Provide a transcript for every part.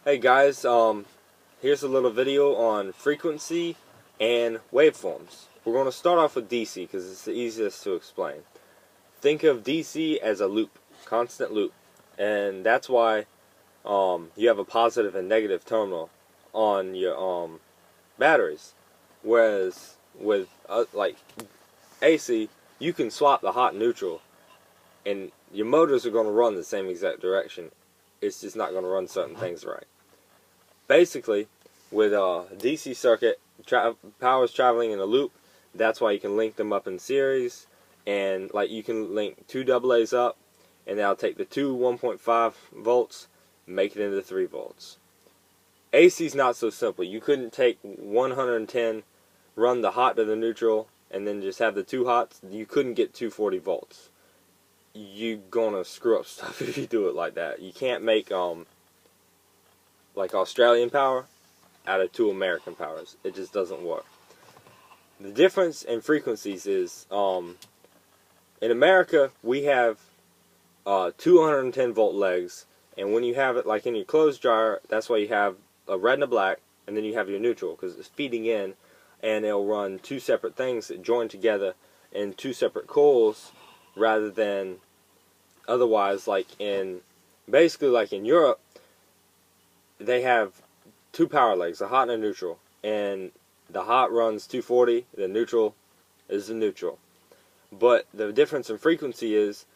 Hey guys, here's a little video on frequency and waveforms. We're going to start off with DC because it's the easiest to explain. Think of DC as a loop, constant loop, and that's why you have a positive and negative terminal on your batteries. Whereas with like AC, you can swap the hot and neutral, and your motors are going to run the same exact direction. It's just not going to run certain things right. Basically, with a DC circuit, power is traveling in a loop. That's why you can link them up in series, and like you can link two AA's up, and that'll take the two 1.5 volts, make it into 3 volts. AC is not so simple. You couldn't take 110, run the hot to the neutral, and then just have the two hots. You couldn't get 240 volts. You're gonna screw up stuff if you do it like that. You can't make like Australian power out of two American powers. It just doesn't work. The difference in frequencies is in America we have 210 volt legs, and when you have it like in your clothes dryer, that's why you have a red and a black, and then you have your neutral because it's feeding in, and it'll run two separate things that join together in two separate coils rather than otherwise basically like in Europe they have two power legs, a hot and a neutral, and the hot runs 240, the neutral is the neutral. But the difference in frequency is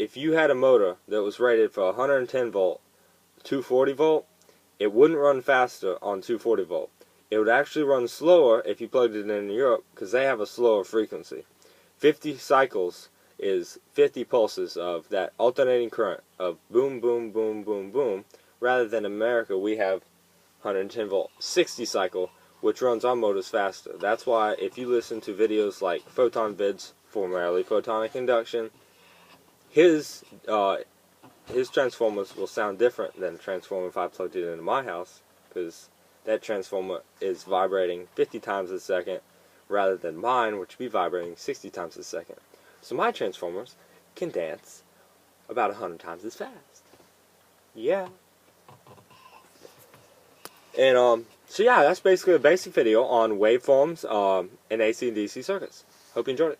if you had a motor that was rated for 110 volt, 240 volt, it wouldn't run faster on 240 volt. It would actually run slower if you plugged it in Europe because they have a slower frequency. 50 cycles is 50 pulses of that alternating current of boom, boom, boom, boom, boom. Rather than America, we have 110 volt 60 cycle, which runs our motors faster. That's why if you listen to videos like Photon Vids, formerly Photonic Induction, his transformers will sound different than a transformer if I plugged it into my house, because that transformer is vibrating 50 times a second rather than mine, which would be vibrating 60 times a second. So my transformers can dance about 100 times as fast. Yeah. And so yeah, that's basically a basic video on waveforms in AC and DC circuits. Hope you enjoyed it.